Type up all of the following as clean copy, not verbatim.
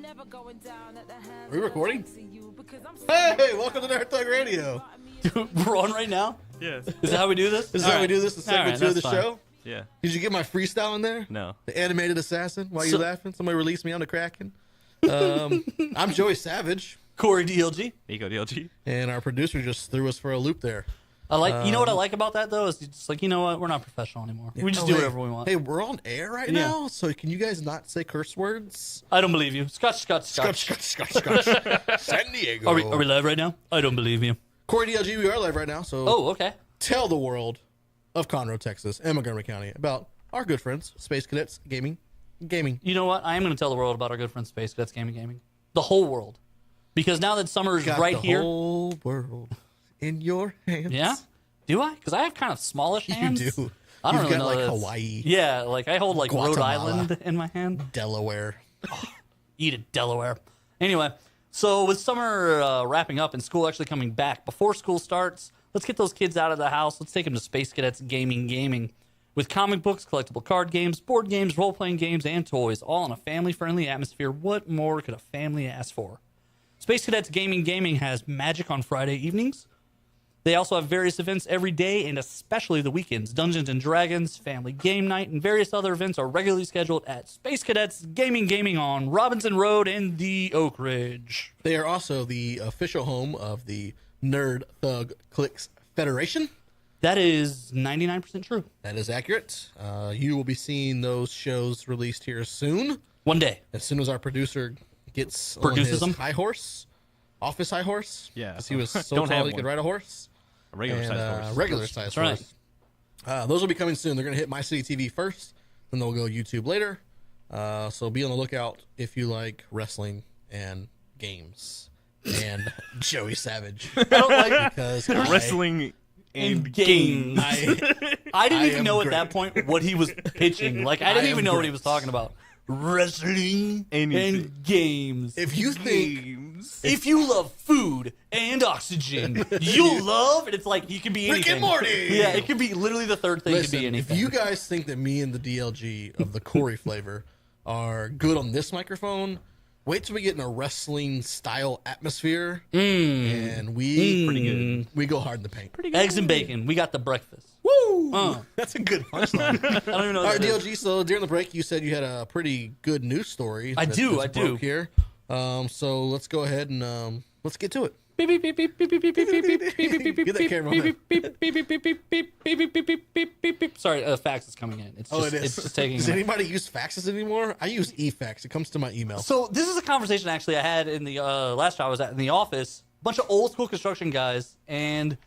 Are we recording? Hey, welcome to Nerd Thug Radio. We're on right now? Yeah. Is that how we do this? This is how we do this in segment 2 of the show. Yeah. Did you get my freestyle in there? No. The animated assassin? Why are you laughing? Somebody released me on the Kraken. I'm Joey Savage. Corey DLG. Nico DLG. And our producer just threw us for a loop there. I like. You know what I like about that though is just like, you know what, we're not professional anymore. We just do whatever we want. Hey, we're on air right now, so can you guys not say curse words? I don't believe you. Scotch. San Diego. Are we live right now? I don't believe you. Corey DLG, we are live right now. So Oh, okay. tell the world of Conroe, Texas, and Montgomery County about our good friends, Space Cadets Gaming. You know what? I am going to tell the world about our good friend Space Cadets Gaming. The whole world, because now that summer is right here. The whole world in your hands. Yeah. Do I? Because I have kind of smallish hands. You do. I don't You've really got know like this. Hawaii. Yeah, like I hold like Rhode Guatemala. Island in my hand. Delaware. Eat it, Delaware. Anyway, so with summer wrapping up and school actually coming back, before school starts, let's get those kids out of the house. Let's take them to Space Cadets Gaming. With comic books, collectible card games, board games, role-playing games, and toys, all in a family-friendly atmosphere. What more could a family ask for? Space Cadets Gaming has magic on Friday evenings. They also have various events every day and especially the weekends. Dungeons & Dragons, Family Game Night, and various other events are regularly scheduled at Space Cadets Gaming on Robinson Road in the Oak Ridge. They are also the official home of the Nerd Thug Clicks Federation. That is 99% true. That is accurate. You will be seeing those shows released here soon. One day. As soon as our producer gets Produces on his them? high horse. Office high horse. Yeah. Because he was so Don't tall have he could one. ride a horse. A regular size horse. Regular size That's horse. Those will be coming soon. They're going to hit My City TV first, then they'll go YouTube later. So be on the lookout if you like wrestling and games and Joey Savage. I don't like Because Wrestling and games. I didn't even am know great. at that point what he was pitching. Like, I didn't I even am know what great. he was talking about. Wrestling Anything. and games. if you think games. If you love food and oxygen, you'll love, and it's like, he could be Rick anything. and Morty. Yeah, it could be literally the third thing could listen, be anything. if you guys think that me and the DLG of the Corey flavor are good on this microphone, wait till we get in a wrestling style atmosphere and we go hard in the paint. Eggs and bacon, we got the breakfast. Woo! That's a good punchline. I don't even know All what right, that is. DLG. So during the break, you said you had a pretty good news story. I do. broke here. So let's go ahead and let's get to it. Beep, beep, beep, beep, beep, beep, beep, beep, beep, beep, beep, beep, beep, Get that camera on there. beep, beep, beep, beep, beep, beep, beep, beep, beep, beep, beep, beep, beep. Sorry, fax is coming in. It's just, It is. It's just taking. Does a minute. anybody use faxes anymore? I use e-fax. It comes to my email. So this is a conversation actually I had in the last job I was at in the office. A bunch of old school construction guys, and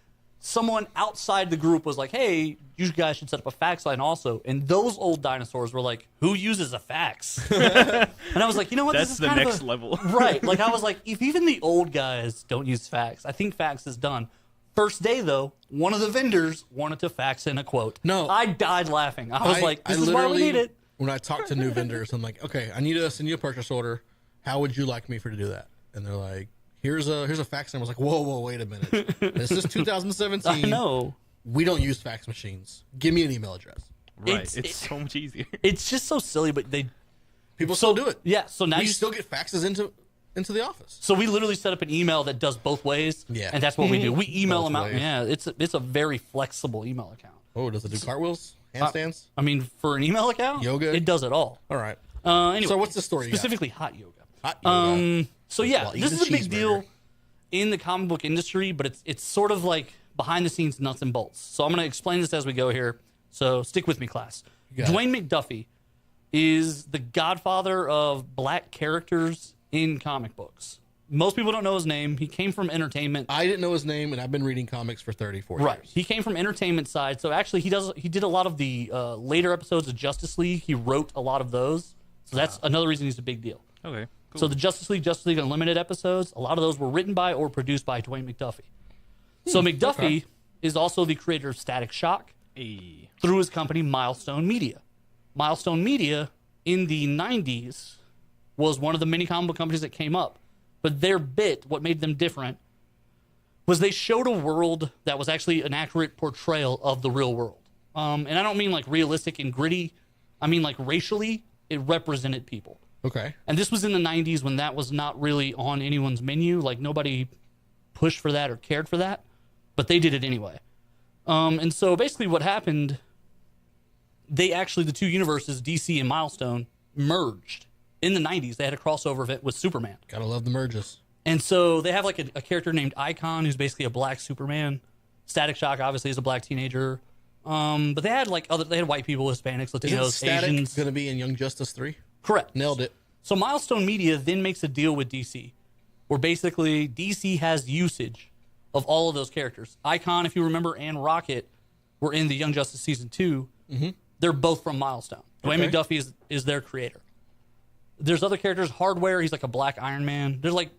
someone outside the group was like, "Hey, you guys should set up a fax line also." And those old dinosaurs were like, "Who uses a fax?" And I was like, "You know what? That's this is the kind next of level. right?" Like I was like, if even the old guys don't use fax, I think fax is done. First day though, one of the vendors wanted to fax in a quote. No. I died laughing. I was like, "This is why we need it." When I talk to new vendors, I'm like, okay, I need to send you a purchase order. How would you like me to do that? And they're like, here's a fax. And I was like, whoa, wait a minute. This is 2017. I know. We don't use fax machines. Give me an email address. Right. It's- It's so much easier. It's just so silly, but they People still do it. yeah. So now We you still get faxes into the office. So we literally set up an email that does both ways. Yeah. And that's what we do. We email Both them out. ways. Yeah, it's a very flexible email account. Oh, does it do cartwheels? Handstands? I mean, for an email account, Yoga? it does it all. All right. Anyway, So what's the story you got? Specifically hot yoga. Hot yoga. So yeah, While this eating is a big cheeseburger. deal in the comic book industry, but it's sort of like behind the scenes nuts and bolts. So I'm going to explain this as we go here. So stick with me, class. got it. Dwayne McDuffie is the godfather of black characters in comic books. Most people don't know his name. He came from entertainment. I didn't know his name, and I've been reading comics for 34 Right. years. He came from entertainment side. So actually he did a lot of the later episodes of Justice League. He wrote a lot of those. So that's another reason he's a big deal. Okay. Cool. So the Justice League Unlimited episodes, a lot of those were written by or produced by Dwayne McDuffie. So McDuffie is also the creator of Static Shock Hey. through his company Milestone Media. Milestone Media in the 90s was one of the many comic book companies that came up. But their bit, what made them different, was they showed a world that was actually an accurate portrayal of the real world. And I don't mean like realistic and gritty. I mean like racially, it represented people. Okay. And this was in the 90s when that was not really on anyone's menu. Like, nobody pushed for that or cared for that, but they did it anyway. And so basically what happened, the two universes, DC and Milestone, merged in the 90s. They had a crossover event with Superman. Gotta love the merges. And so they have like a character named Icon, who's basically a black Superman. Static Shock obviously is a black teenager. But they had they had white people, Hispanics, Latinos, Isn't Static Asians. going to be in Young Justice 3? Correct. Nailed it. So Milestone Media then makes a deal with DC, where basically DC has usage of all of those characters. Icon, if you remember, and Rocket were in the Young Justice Season 2. Mm-hmm. They're both from Milestone. Dwayne McDuffie is their creator. There's other characters. Hardware, he's like a black Iron Man. There's like,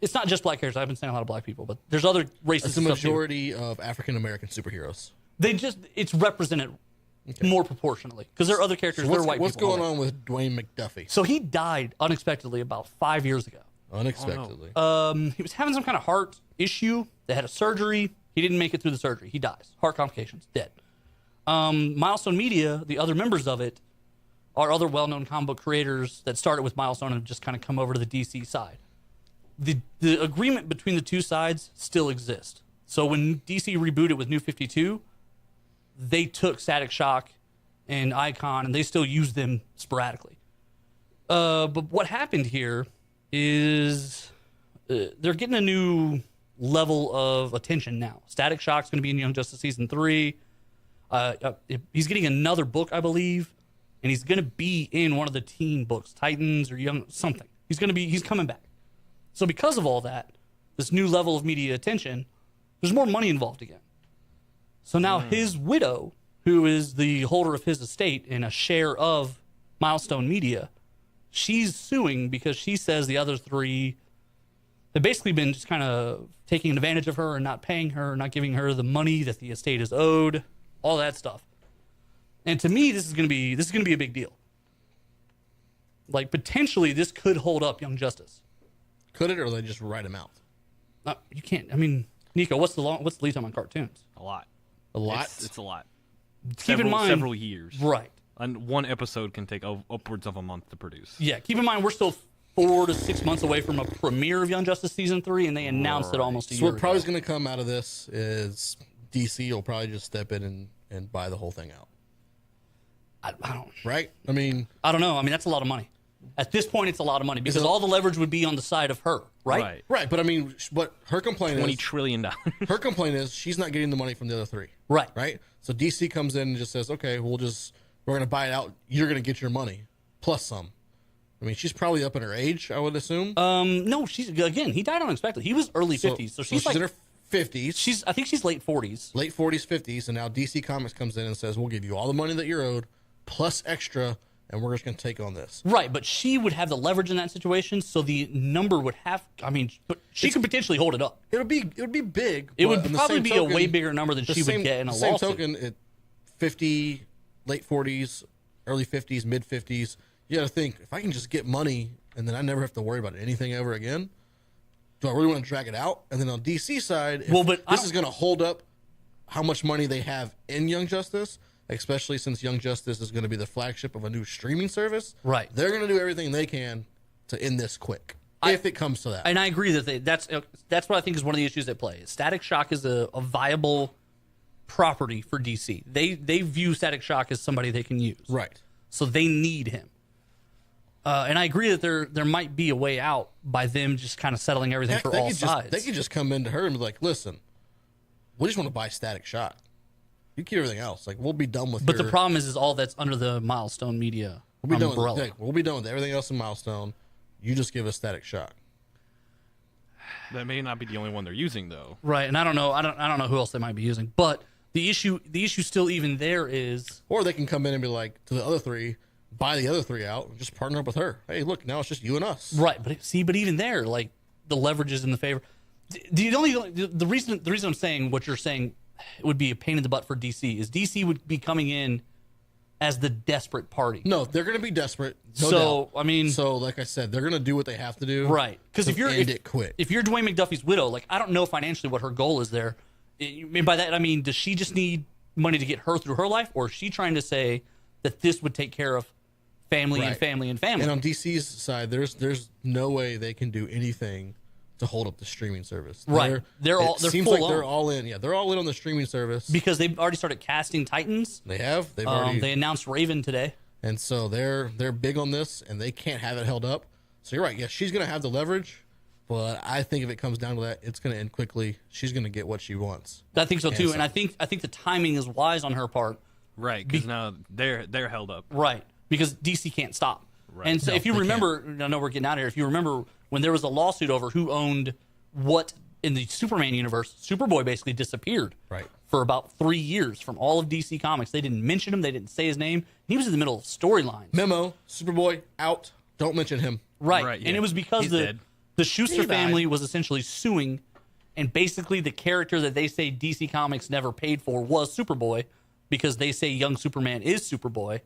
it's not just black characters. I've been saying a lot of black people, but there's other races. It's the majority of African-American superheroes. It's represented more proportionally because there are other characters. So They're white what's people. going on with Dwayne McDuffie? So he died unexpectedly about 5 years ago. Unexpectedly. He was having some kind of heart issue. They had a surgery. He didn't make it through the surgery. He dies. Heart complications. Dead. Milestone Media, the other members of it, are other well-known comic book creators that started with Milestone and just kind of come over to the DC side. The agreement between the two sides still exists. So when DC rebooted with New 52, they took Static Shock and Icon, and they still use them sporadically. But what happened here is they're getting a new level of attention now. Static Shock's going to be in Young Justice Season 3. He's getting another book, I believe, and he's going to be in one of the teen books, Titans or Young something. He's coming back. So because of all that, this new level of media attention, there's more money involved again. So now his widow, who is the holder of his estate and a share of Milestone Media, she's suing because she says the other three have basically been just kind of taking advantage of her and not paying her, not giving her the money that the estate is owed, all that stuff. And to me, this is going to be a big deal. Like, potentially, this could hold up Young Justice. Could it, or they just write him out? You can't. I mean, Nico, what's the lead time on cartoons? A lot. A lot? It's a lot. Keep in mind, several years. Right. And one episode can take upwards of a month to produce. Yeah, keep in mind, we're still 4 to 6 months away from a premiere of Young Justice Season 3, and they announced it almost a year ago. So what probably is going to come out of this is DC will probably just step in and buy the whole thing out. I don't. Right? I mean, I don't know. I mean, that's a lot of money. At this point, it's a lot of money because all the leverage would be on the side of her, right? Right. But I mean, what her complaint $20 is, trillion. her complaint is she's not getting the money from the other three. Right. Right? So DC comes in and just says, okay, we're going to buy it out. You're going to get your money plus some. I mean, she's probably up in her age, I would assume. No, he died unexpectedly. He was early 50s. So she's like in her 50s. I think she's late 40s. Late 40s, 50s. And now DC Comics comes in and says, we'll give you all the money that you're owed plus extra, and we're just going to take on this. Right, but she would have the leverage in that situation, so the number would but she could potentially hold it up. It would be big. It would probably be a way bigger number than she would get in a lawsuit. Same token, at 50, late 40s, early 50s, mid 50s, you got to think, if I can just get money and then I never have to worry about anything ever again, do I really want to drag it out? And then on DC side, this is going to hold up how much money they have in Young Justice, especially since Young Justice is going to be the flagship of a new streaming service. Right. They're going to do everything they can to end this quick, if it comes to that. And I agree that that's what I think is one of the issues at play. Static Shock is a viable property for DC. They view Static Shock as somebody they can use. Right. So they need him. And I agree that there might be a way out by them just kind of settling everything for all sides. They could just come into her and be like, listen, we just want to buy Static Shock. You keep everything else. Like, we'll be done with But the problem is all that's under the Milestone Media umbrella. We'll be done with everything else in Milestone. You just give us Static Shock. That may not be the only one they're using, though. Right, and I don't know who else they might be using. But the issue still even there is... Or they can come in and be like, to the other three, buy the other three out, and just partner up with her. Hey, look, now it's just you and us. Right, but even there, like, the leverage is in the favor. The reason I'm saying what you're saying would be a pain in the butt for DC is DC would be coming in as the desperate party. No, they're going to be desperate. So like I said, they're going to do what they have to do. Right. Because if you're Dwayne McDuffie's widow, like, I don't know financially what her goal is there. And by that I mean, does she just need money to get her through her life, or is she trying to say that this would take care of family and Right. family and family. And on DC's side, there's no way they can do anything to hold up the streaming service. Right. They're it seems full like on. they're all in. Yeah, they're all in on the streaming service. Because they've already started casting Titans. They've already, They announced Raven today. and so they're big on this, and they can't have it held up. So you're right. Yeah, she's gonna have the leverage, but I think if it comes down to that, it's gonna end quickly. She's gonna get what she wants. I think so too, so- and I think the timing is wise on her part. Right, because now they're held up. Right, because DC can't stop. Right. And so, No, if you they remember, I know we're getting out of here. If you remember when there was a lawsuit over who owned what in the Superman universe, Superboy basically disappeared. Right. For about 3 years from all of DC Comics. They didn't mention him. They didn't say his name. He was in the middle of storylines. Memo: Superboy out. Don't mention him. Right. Right, And yeah. it was because He's the dead. Schissler He died. family was essentially suing, and basically the character that they say DC Comics never paid for was Superboy, because they say young Superman is Superboy,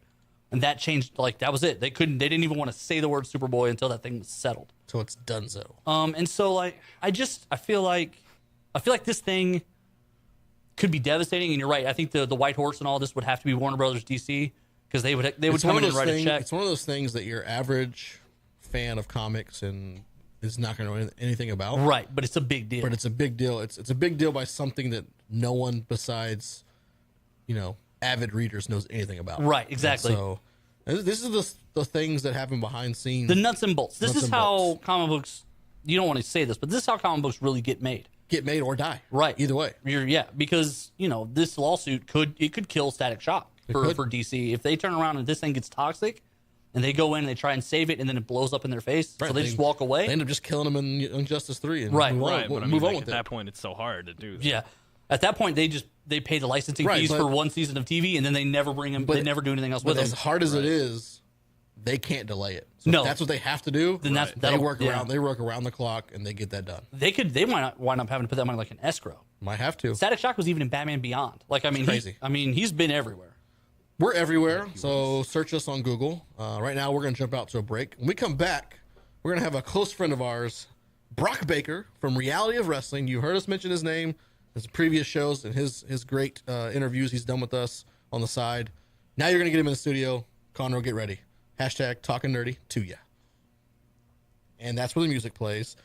and that changed. Like, that was it. They didn't even want to say the word Superboy until that thing was settled. So it's donezo. And so, like, I feel like this thing could be devastating. And you're right. I think the White Horse and all this would have to be Warner Brothers DC, because they would It's come one in of and those write a things. check. It's one of those things that your average fan of comics and is not going to know anything about. Right, but it's a big deal. But it's a big deal. It's a big deal by something that no one besides, avid readers knows anything about. Right, exactly. And so this is the things that happen behind scenes. The nuts and bolts. This Nuts is and how bolts. comic books. You don't want to say this, but this is how comic books really get made. Get made or die. Right. Either way. Because this lawsuit could kill Static Shock for DC if they turn around and this thing gets toxic, and they go in and they try and save it, and then it blows up in their face. Right. So they just walk away. They end up just killing him in Injustice 3 and Right, move on, Right, but I mean, move on like, with at it. that point, it's so hard to do that. Yeah. At that point, they pay the licensing Right, fees but- for one season of TV, and then they never bring him. They never do anything else But with as him. hard as it is, they can't delay it. So No. if that's what they have to do. Then they work yeah. around. They work around the clock and they get that done. They might not wind up having to put that money like an escrow. Might have to. Static Shock was even in Batman Beyond. Like, I mean, crazy. he's been everywhere. We're everywhere, so search us on Google. Right now, we're going to jump out to a break. When we come back, we're going to have a close friend of ours, Brock Baker from Reality of Wrestling. You heard us mention his name in his previous shows and his great interviews he's done with us on the side. Now you're going to get him in the studio. Conroe, get ready. Hashtag talking nerdy to ya. And that's where the music plays.